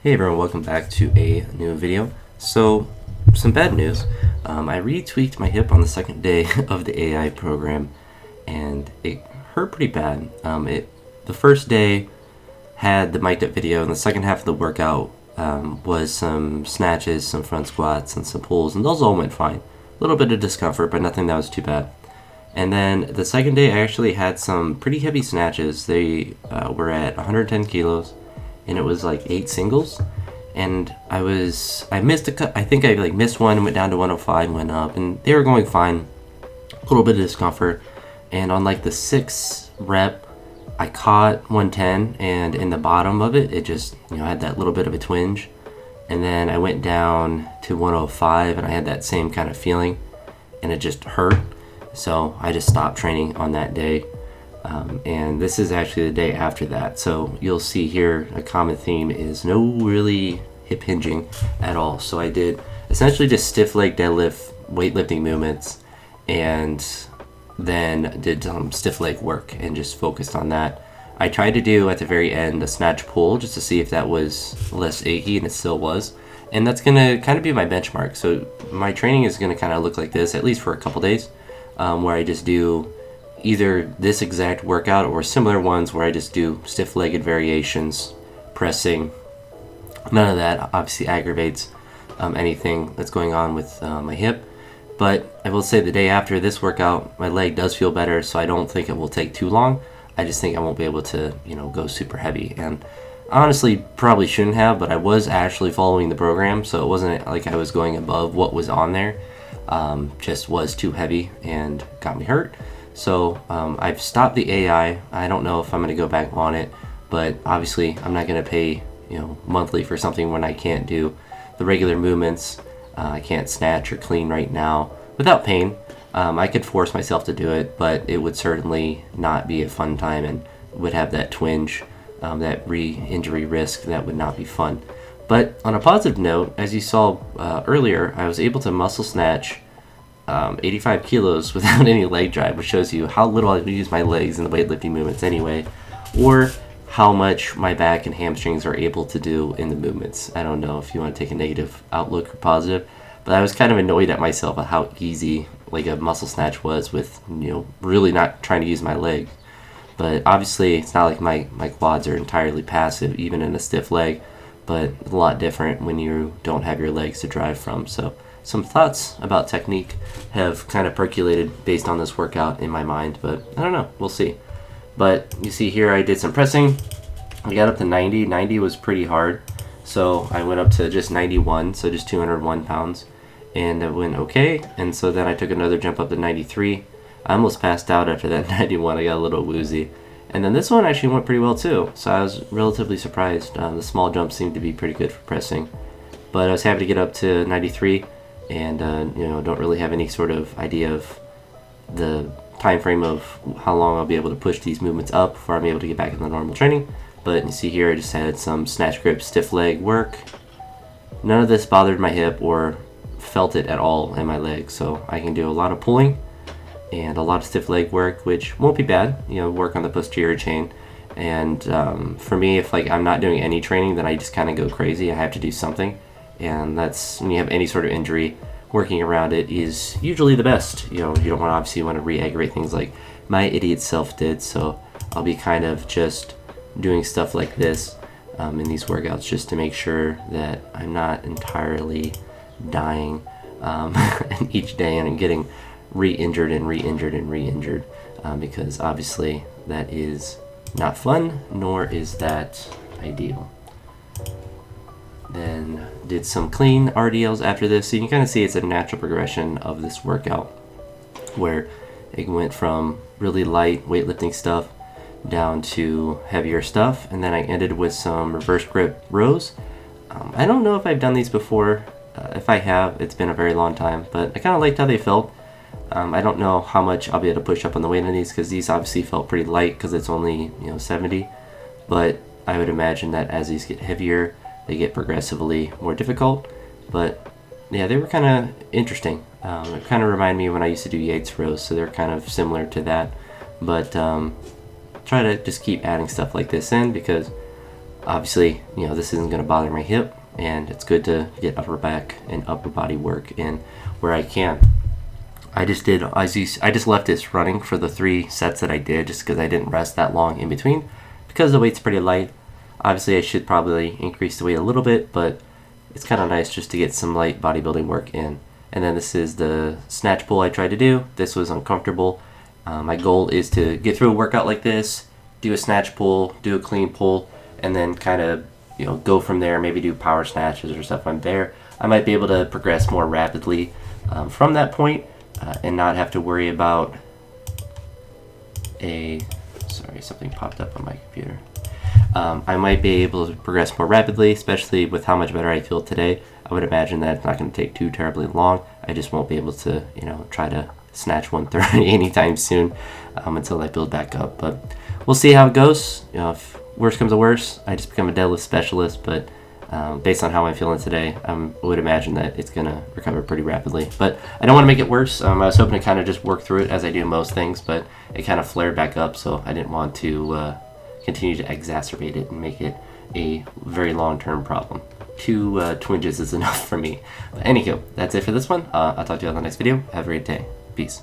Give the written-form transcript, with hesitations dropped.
Hey everyone, welcome back to a new video. So, some bad news. I retweaked my hip on the second day of the AI program, and it hurt pretty bad. The first day had the mic'd up video, and the second half of the workout was some snatches, some front squats, and some pulls, and those all went fine. A little bit of discomfort, but nothing that was too bad. And then the second day, I actually had some pretty heavy snatches. They were at 110 kilos. And it was like 8 singles, and I missed I think I missed one and went down to 105 and went up, and they were going fine. A little bit of discomfort, and on like the 6th rep, I caught 110, and in the bottom of it, it just had that little bit of a twinge, and then I went down to 105, and I had that same kind of feeling, and it just hurt. So I just stopped training on that day. And this is actually the day after that. So you'll see here a common theme is no really hip hinging at all. So I did essentially just stiff leg deadlift, weightlifting movements, and then did some stiff leg work and just focused on that. I tried to do at the very end a snatch pull just to see if that was less achy, and it still was. And that's going to kind of be my benchmark. So my training is going to kind of look like this, at least for a couple days, where I just do either this exact workout or similar ones where I just do stiff-legged variations, pressing. None of that obviously aggravates anything that's going on with my hip. But I will say the day after this workout, my leg does feel better, so I don't think it will take too long. I just think I won't be able to, go super heavy. And honestly, probably shouldn't have, but I was actually following the program, so it wasn't like I was going above what was on there. Just was too heavy and got me hurt. So I've stopped the AI. I don't know if I'm going to go back on it, but obviously I'm not going to pay monthly for something when I can't do the regular movements. I can't snatch or clean right now without pain. I could force myself to do it, but it would certainly not be a fun time and would have that twinge, that re-injury risk that would not be fun. But on a positive note, as you saw earlier, I was able to muscle snatch 85 kilos without any leg drive, which shows you how little I use my legs in the weightlifting movements anyway, or how much my back and hamstrings are able to do in the movements. I don't know if you want to take a negative outlook or positive, but I was kind of annoyed at myself at how easy like a muscle snatch was with really not trying to use my leg. But obviously it's not like my quads are entirely passive even in a stiff leg, but it's a lot different when you don't have your legs to drive from. So some thoughts about technique have kind of percolated based on this workout in my mind, but I don't know, we'll see. But you see here I did some pressing. I got up to 90. 90 was pretty hard, so I went up to just 91, so just 201 pounds, and it went okay. And so then I took another jump up to 93. I almost passed out after that 91. I got a little woozy. And then this one actually went pretty well too, so I was relatively surprised. The small jumps seemed to be pretty good for pressing, but I was happy to get up to 93. And don't really have any sort of idea of the time frame of how long I'll be able to push these movements up before I'm able to get back into normal training. But you see here I just had some snatch grip stiff leg work. None of this bothered my hip or felt it at all in my leg, so I can do a lot of pulling and a lot of stiff leg work, which won't be bad. Work on the posterior chain. And for me, if I'm not doing any training, then I just kind of go crazy. I have to do something. And that's when you have any sort of injury, working around it is usually the best. You don't obviously want to re-aggravate things like my idiot self did. So I'll be kind of just doing stuff like this in these workouts just to make sure that I'm not entirely dying each day and getting re-injured and re-injured and re-injured, because obviously that is not fun, nor is that ideal. Then did some clean RDLs after this, so you can kind of see it's a natural progression of this workout where it went from really light weightlifting stuff down to heavier stuff, and then I ended with some reverse grip rows. I don't know if I've done these before. If I have, it's been a very long time, but I kind of liked how they felt. I don't know how much I'll be able to push up on the weight on these, because these obviously felt pretty light because it's only 70, but I would imagine that as these get heavier they get progressively more difficult. But yeah, they were kind of interesting. It kind of reminded me of when I used to do Yates rows, so they're kind of similar to that. But try to just keep adding stuff like this in, because Obviously, this isn't going to bother my hip, and it's good to get upper back and upper body work in where I can. I just left this running for the 3 sets that I did, just because I didn't rest that long in between, because the weight's pretty light. Obviously, I should probably increase the weight a little bit, but it's kind of nice just to get some light bodybuilding work in. And then this is the snatch pull I tried to do. This was uncomfortable. My goal is to get through a workout like this, do a snatch pull, do a clean pull, and then kind of go from there. Maybe do power snatches or stuff from there. I might be able to progress more rapidly from that point and not have to worry about sorry, something popped up on my computer. I might be able to progress more rapidly, especially with how much better I feel today. I would imagine that it's not going to take too terribly long. I just won't be able to, try to snatch 130 anytime soon until I build back up. But we'll see how it goes. If worse comes to worse, I just become a deadlift specialist. But based on how I'm feeling today, I would imagine that it's going to recover pretty rapidly. But I don't want to make it worse. I was hoping to kind of just work through it as I do most things, but it kind of flared back up, so I didn't want to continue to exacerbate it and make it a very long-term problem. 2 twinges is enough for me. But anywho, that's it for this one. I'll talk to you on the next video. Have a great day. Peace.